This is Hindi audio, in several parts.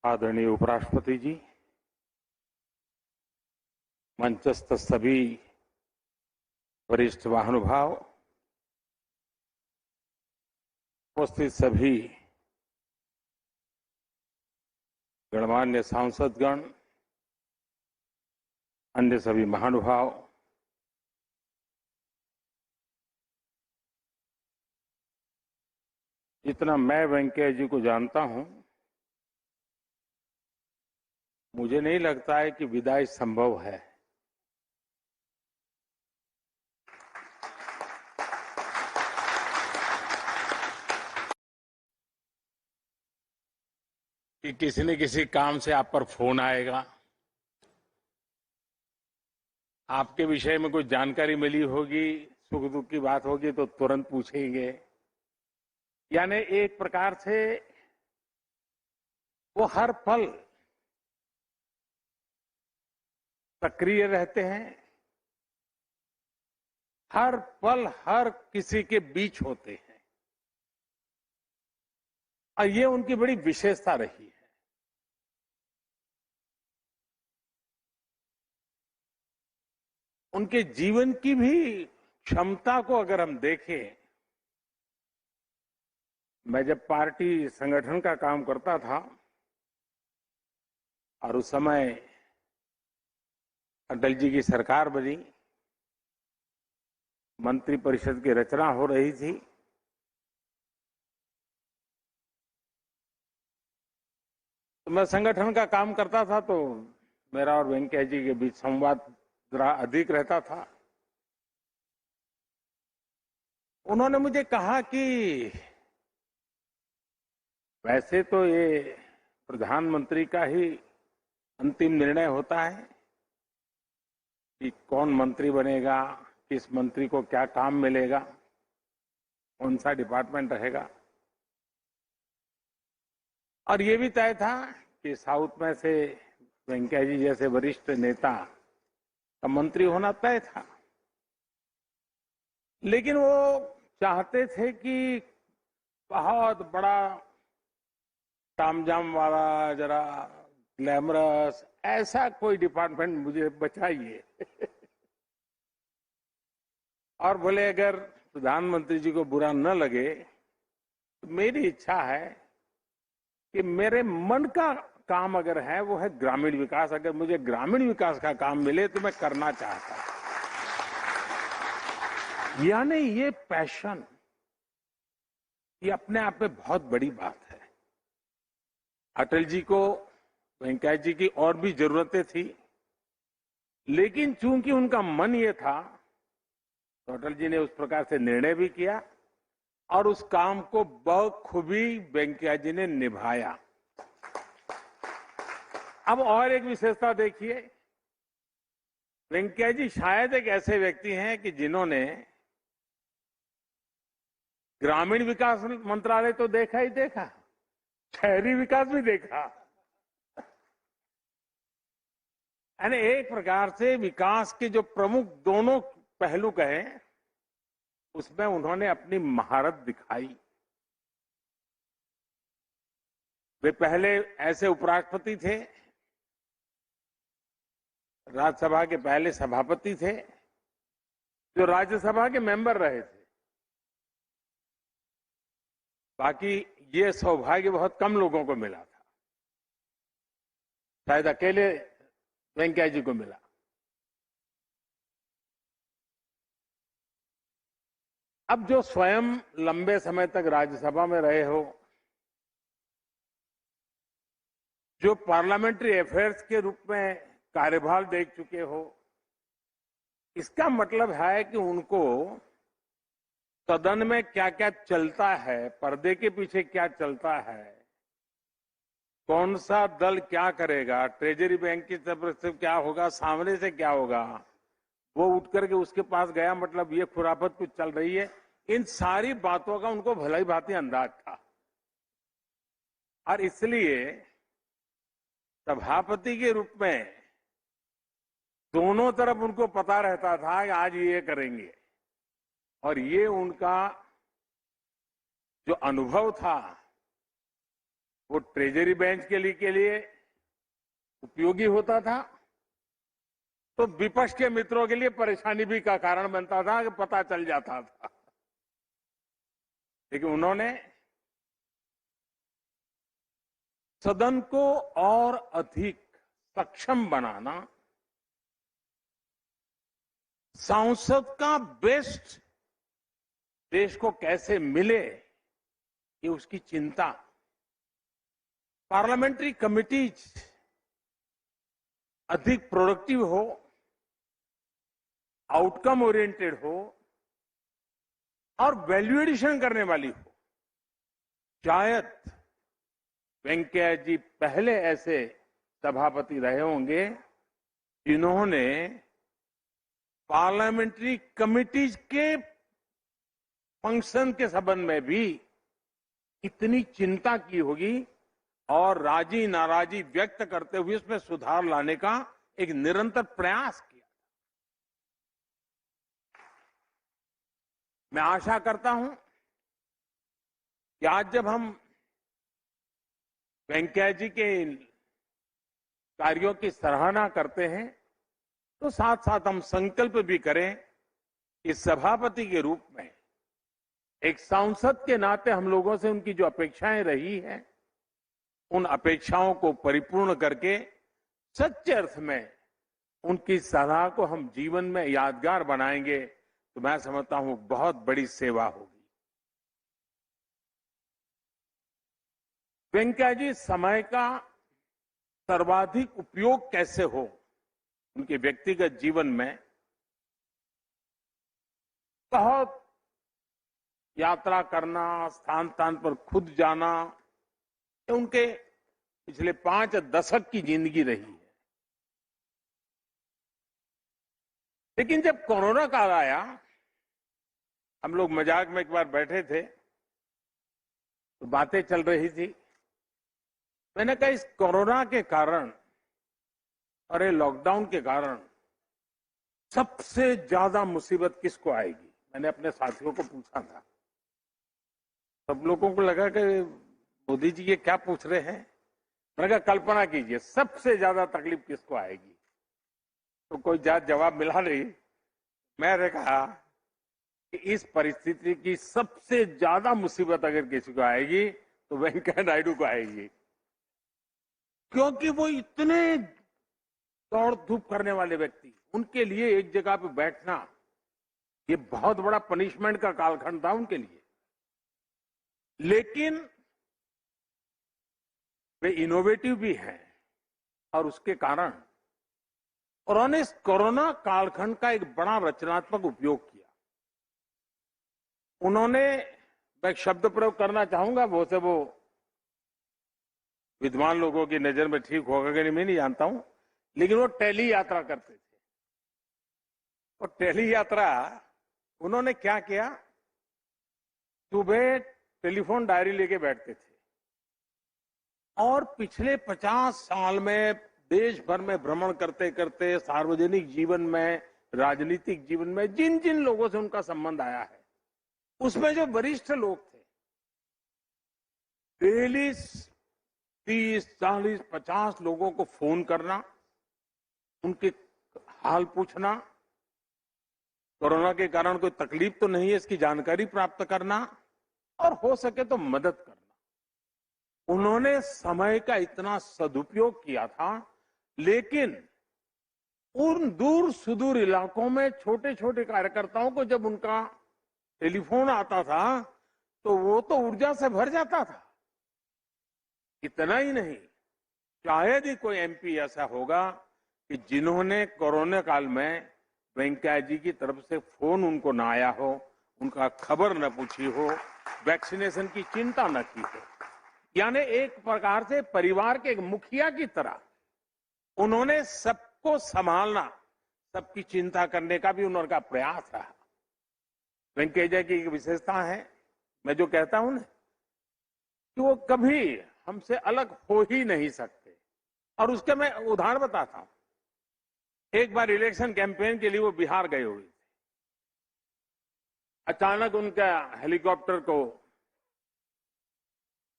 आदरणीय उपराष्ट्रपति जी, मंचस्थ सभी वरिष्ठ महानुभाव, उपस्थित सभी गणमान्य सांसदगण, अन्य सभी महानुभाव, जितना मैं वेंकैया जी को जानता हूं, मुझे नहीं लगता है कि विदाई संभव है। कि किसी न किसी काम से आप पर फोन आएगा, आपके विषय में कुछ जानकारी मिली होगी, सुख दुख की बात होगी तो तुरंत पूछेंगे। यानी एक प्रकार से वो हर पल सक्रिय रहते हैं, हर पल हर किसी के बीच होते हैं, और ये उनकी बड़ी विशेषता रही है। उनके जीवन की भी क्षमता को अगर हम देखें, मैं जब पार्टी संगठन का काम करता था और उस समय अटल जी की सरकार बनी, मंत्री परिषद की रचना हो रही थी, तो मैं संगठन का काम करता था, तो मेरा और वेंकैया जी के बीच संवाद जरा अधिक रहता था। उन्होंने मुझे कहा कि वैसे तो ये प्रधानमंत्री का ही अंतिम निर्णय होता है कि कौन मंत्री बनेगा, किस मंत्री को क्या काम मिलेगा, कौन सा डिपार्टमेंट रहेगा, और ये भी तय था कि साउथ में से वेंकैया जी जैसे वरिष्ठ नेता का मंत्री होना तय था। लेकिन वो चाहते थे कि बहुत बड़ा तामझाम वाला, जरा ग्लैमरस ऐसा कोई डिपार्टमेंट मुझे बचाइए। और बोले अगर प्रधानमंत्री जी को बुरा न लगे तो मेरी इच्छा है कि मेरे मन का काम अगर है वो है ग्रामीण विकास। अगर मुझे ग्रामीण विकास का काम मिले तो मैं करना चाहता हूं। यानी ये पैशन, ये अपने आप में बहुत बड़ी बात है। अटल जी को वेंकैया जी की और भी जरूरतें थी, लेकिन चूंकि उनका मन ये था तो अटल जी ने उस प्रकार से निर्णय भी किया और उस काम को बखूबी वेंकैया जी ने निभाया। अब और एक विशेषता देखिए, वेंकैया जी शायद एक ऐसे व्यक्ति हैं कि जिन्होंने ग्रामीण विकास मंत्रालय तो देखा ही देखा, शहरी विकास भी देखा। यानी एक प्रकार से विकास के जो प्रमुख दोनों पहलू कहें, उसमें उन्होंने अपनी महारत दिखाई। वे पहले ऐसे उपराष्ट्रपति थे, राज्यसभा के पहले सभापति थे, जो राज्यसभा के मेंबर रहे थे। बाकी ये सौभाग्य बहुत कम लोगों को मिला था, शायद अकेले वेंकैया जी को मिला। अब जो स्वयं लंबे समय तक राज्यसभा में रहे हो, जो पार्लियामेंट्री अफेयर्स के रूप में कार्यभार देख चुके हो, इसका मतलब है कि उनको सदन में क्या क्या चलता है, पर्दे के पीछे क्या चलता है, कौन सा दल क्या करेगा, ट्रेजरी बैंक की तरफ से क्या होगा, सामने से क्या होगा, वो उठ करके उसके पास गया, मतलब ये खुराफत कुछ चल रही है, इन सारी बातों का उनको भलाई भांति अंदाज था। और इसलिए सभापति के रूप में दोनों तरफ उनको पता रहता था कि आज ये करेंगे, और ये उनका जो अनुभव था वो ट्रेजरी बेंच के लिए उपयोगी होता था, तो विपक्ष के मित्रों के लिए परेशानी भी का कारण बनता था कि पता चल जाता था। लेकिन उन्होंने सदन को और अधिक सक्षम बनाना, सांसद का बेस्ट देश को कैसे मिले, ये उसकी चिंता। पार्लियामेंट्री कमिटीज अधिक प्रोडक्टिव हो, आउटकम ओरिएंटेड हो और वैल्यू एडिशन करने वाली हो। शायद वेंकैया जी पहले ऐसे सभापति रहे होंगे जिन्होंने पार्लियामेंट्री कमिटीज के फंक्शन के संबंध में भी इतनी चिंता की होगी और राजी नाराजी व्यक्त करते हुए उसमें सुधार लाने का एक निरंतर प्रयास किया। मैं आशा करता हूं कि आज जब हम वेंकैया जी के कार्यों की सराहना करते हैं तो साथ साथ हम संकल्प भी करें कि सभापति के रूप में एक सांसद के नाते हम लोगों से उनकी जो अपेक्षाएं रही हैं, उन अपेक्षाओं को परिपूर्ण करके सच्चे अर्थ में उनकी सलाह को हम जीवन में यादगार बनाएंगे तो मैं समझता हूं बहुत बड़ी सेवा होगी। वेंकैया जी समय का सर्वाधिक उपयोग कैसे हो उनके व्यक्तिगत जीवन में बहुत यात्रा करना, स्थान स्थान पर खुद जाना, उनके पिछले 5 दशक की जिंदगी रही है। लेकिन जब कोरोना काल आया, हम लोग मजाक में एक बार बैठे थे तो बातें चल रही थी। मैंने कहा इस कोरोना के कारण और ये लॉकडाउन के कारण सबसे ज्यादा मुसीबत किसको आएगी? मैंने अपने साथियों को पूछा था। सब लोगों को लगा कि मोदी जी ये क्या पूछ रहे हैं। मैंने कहा कल्पना कीजिए सबसे ज्यादा तकलीफ किसको आएगी? तो कोई जवाब मिला नहीं। मैंने कहा कि इस परिस्थिति की सबसे ज्यादा मुसीबत अगर किसी को आएगी तो वेंकैया नायडू को आएगी, क्योंकि वो इतने दौड़ धूप करने वाले व्यक्ति, उनके लिए एक जगह पे बैठना ये बहुत बड़ा पनिशमेंट का कालखंड था उनके लिए। लेकिन वे इनोवेटिव भी हैं और उसके कारण उन्होंने इस कोरोना कालखंड का एक बड़ा रचनात्मक उपयोग किया। उन्होंने, मैं शब्द प्रयोग करना चाहूंगा, वो विद्वान लोगों की नजर में ठीक होगा कि नहीं मैं नहीं जानता हूं, लेकिन वो टेली यात्रा करते थे। और टेली यात्रा उन्होंने क्या किया, सुबह टेलीफोन डायरी लेके बैठते थे और पिछले 50 साल में देश भर में भ्रमण करते करते सार्वजनिक जीवन में, राजनीतिक जीवन में जिन जिन लोगों से उनका संबंध आया है, उसमें जो वरिष्ठ लोग थे, डेली 30, 40, 50 लोगों को फोन करना, उनके हाल पूछना, कोरोना के कारण कोई तकलीफ तो नहीं है इसकी जानकारी प्राप्त करना और हो सके तो मदद करना। उन्होंने समय का इतना सदुपयोग किया था। लेकिन उन दूर सुदूर इलाकों में छोटे छोटे कार्यकर्ताओं को जब उनका टेलीफोन आता था तो वो तो ऊर्जा से भर जाता था। इतना ही नहीं, शायद ही कोई एमपी ऐसा होगा कि जिन्होंने कोरोना काल में वेंकैया जी की तरफ से फोन उनको ना आया हो, उनका खबर न पूछी हो, वैक्सीनेशन की चिंता न की हो। यानी एक प्रकार से परिवार के एक मुखिया की तरह उन्होंने सबको संभालना, सबकी चिंता करने का भी उनका प्रयास रहा। वेंकैया जी की एक विशेषता है, मैं जो कहता हूं ना कि वो कभी हमसे अलग हो ही नहीं सकते। और उसके मैं उदाहरण बताता हूं। एक बार इलेक्शन कैंपेन के लिए वो बिहार गए हुए थे। अचानक उनका हेलीकॉप्टर को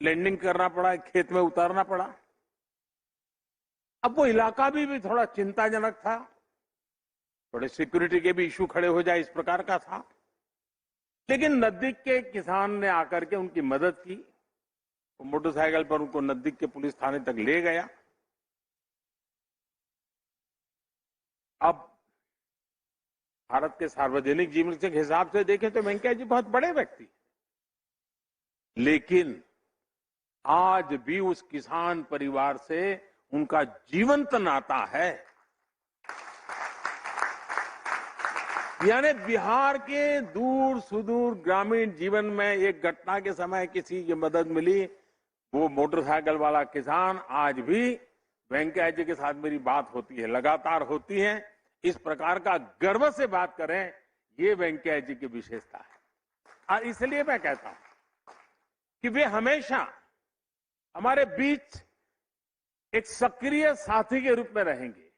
लैंडिंग करना पड़ा, खेत में उतारना पड़ा। अब वो इलाका भी थोड़ा चिंताजनक था, थोड़े सिक्योरिटी के भी इश्यू खड़े हो जाए इस प्रकार का था। लेकिन नजदीक के किसान ने आकर के उनकी मदद की, वो मोटरसाइकिल पर उनको नजदीक के पुलिस थाने तक ले गया। अब भारत के सार्वजनिक जीवन के हिसाब से देखें तो वेंकैया जी बहुत बड़े व्यक्ति, लेकिन आज भी उस किसान परिवार से उनका जीवंत नाता है। यानी बिहार के दूर सुदूर ग्रामीण जीवन में एक घटना के समय किसी की मदद मिली, वो मोटरसाइकिल वाला किसान आज भी वेंकैया जी के साथ मेरी बात होती है, लगातार होती है। इस प्रकार का गर्व से बात करें, ये वेंकैया जी की विशेषता है। और इसलिए मैं कहता हूं कि वे हमेशा हमारे बीच एक सक्रिय साथी के रूप में रहेंगे,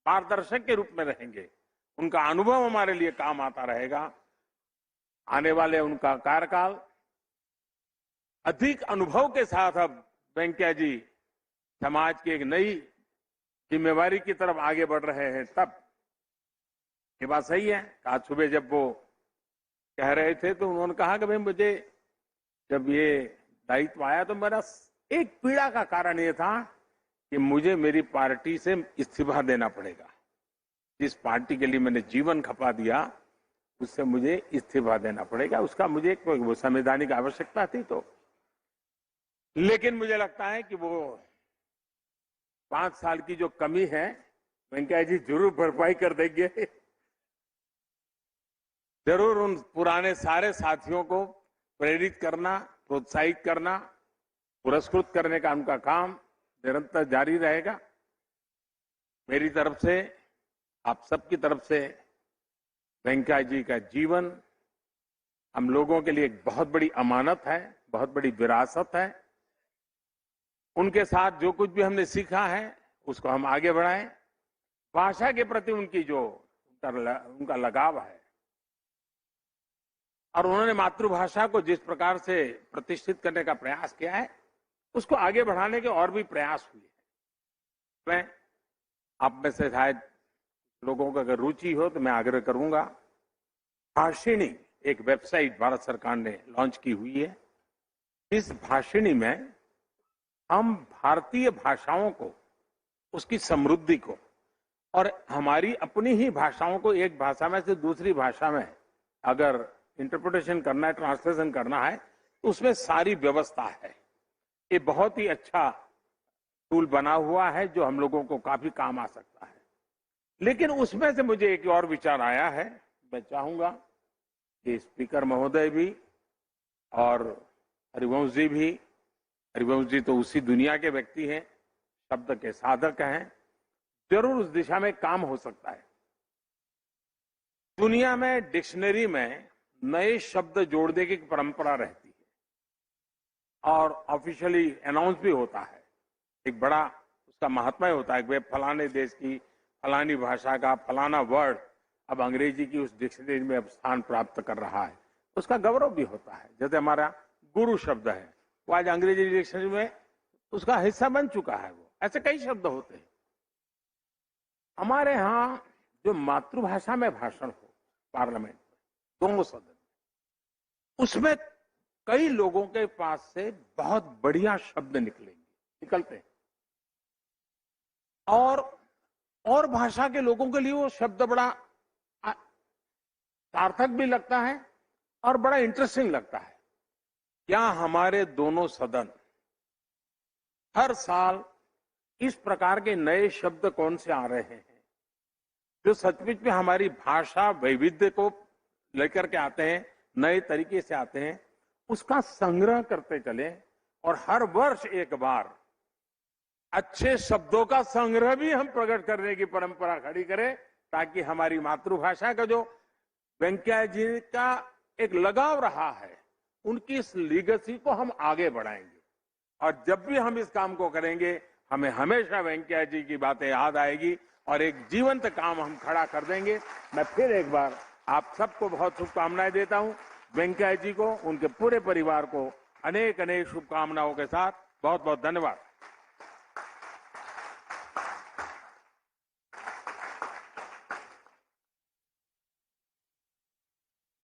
मार्गदर्शक के रूप में रहेंगे। उनका अनुभव हमारे लिए काम आता रहेगा। आने वाले उनका कार्यकाल अधिक अनुभव के साथ अब वेंकैया जी समाज की एक नई जिम्मेवारी की तरफ आगे बढ़ रहे हैं। तब ये बात सही है। आज सुबह जब वो कह रहे थे तो उन्होंने कहा कि भाई मुझे जब ये दायित्व आया तो मेरा एक पीड़ा का कारण ये था कि मुझे मेरी पार्टी से इस्तीफा देना पड़ेगा। जिस पार्टी के लिए मैंने जीवन खपा दिया उससे मुझे इस्तीफा देना पड़ेगा। उसका मुझे कोई संवैधानिक आवश्यकता थी तो, लेकिन मुझे लगता है कि वो 5 साल की जो कमी है वेंकैया जी जरूर भरपाई कर देंगे। जरूर उन पुराने सारे साथियों को प्रेरित करना, प्रोत्साहित करना, पुरस्कृत करने का उनका काम निरंतर जारी रहेगा। मेरी तरफ से, आप सबकी तरफ से वेंकैया जी का जीवन हम लोगों के लिए एक बहुत बड़ी अमानत है, बहुत बड़ी विरासत है। उनके साथ जो कुछ भी हमने सीखा है उसको हम आगे बढ़ाएं। भाषा के प्रति उनकी जो उनका लगाव है और उन्होंने मातृभाषा को जिस प्रकार से प्रतिष्ठित करने का प्रयास किया है उसको आगे बढ़ाने के और भी प्रयास हुए हैं। मैं आप में से शायद लोगों को अगर रुचि हो तो मैं आग्रह करूंगा, भाषिणी एक वेबसाइट भारत सरकार ने लॉन्च की हुई है। इस भाषिणी में हम भारतीय भाषाओं को, उसकी समृद्धि को और हमारी अपनी ही भाषाओं को एक भाषा में से दूसरी भाषा में अगर इंटरप्रिटेशन करना है, ट्रांसलेशन करना है तो उसमें सारी व्यवस्था है। ये बहुत ही अच्छा टूल बना हुआ है जो हम लोगों को काफी काम आ सकता है। लेकिन उसमें से मुझे एक और विचार आया है। मैं चाहूंगा कि स्पीकर महोदय भी और हरिवंश जी भी, हरिवंश जी तो उसी दुनिया के व्यक्ति हैं, शब्द के साधक हैं, जरूर उस दिशा में काम हो सकता है। दुनिया में डिक्शनरी में नए शब्द जोड़ने की परंपरा रहती है और ऑफिशियली अनाउंस भी होता है। एक बड़ा उसका महात्मा होता है कि वे फलाने देश की फलानी भाषा का फलाना वर्ड अब अंग्रेजी की उस डिक्शनरी में अब स्थान प्राप्त कर रहा है, उसका गौरव भी होता है। जैसे हमारा गुरु शब्द है, वो आज अंग्रेजी डिक्शनरी में उसका हिस्सा बन चुका है। वो ऐसे कई शब्द होते हैं। हमारे यहाँ जो मातृभाषा में भाषण हो पार्लियामेंट में, दोनों सदन, उसमें कई लोगों के पास से बहुत बढ़िया शब्द निकलते हैं और भाषा के लोगों के लिए वो शब्द बड़ा सार्थक भी लगता है और बड़ा इंटरेस्टिंग लगता है। क्या हमारे दोनों सदन हर साल इस प्रकार के नए शब्द कौन से आ रहे हैं जो सचमुच में हमारी भाषा वैविध्य को लेकर के आते हैं, नए तरीके से आते हैं, उसका संग्रह करते चले और हर वर्ष एक बार अच्छे शब्दों का संग्रह भी हम प्रकट करने की परंपरा खड़ी करें, ताकि हमारी मातृभाषा का जो वेंकैया जी का एक लगाव रहा है, उनकी इस लीगेसी को हम आगे बढ़ाएंगे। और जब भी हम इस काम को करेंगे, हमें हमेशा वेंकैया जी की बातें याद आएगी और एक जीवंत काम हम खड़ा कर देंगे। मैं फिर एक बार आप सबको बहुत शुभकामनाएं देता हूं। वेंकैया जी को, उनके पूरे परिवार को अनेक अनेक शुभकामनाओं के साथ बहुत बहुत धन्यवाद।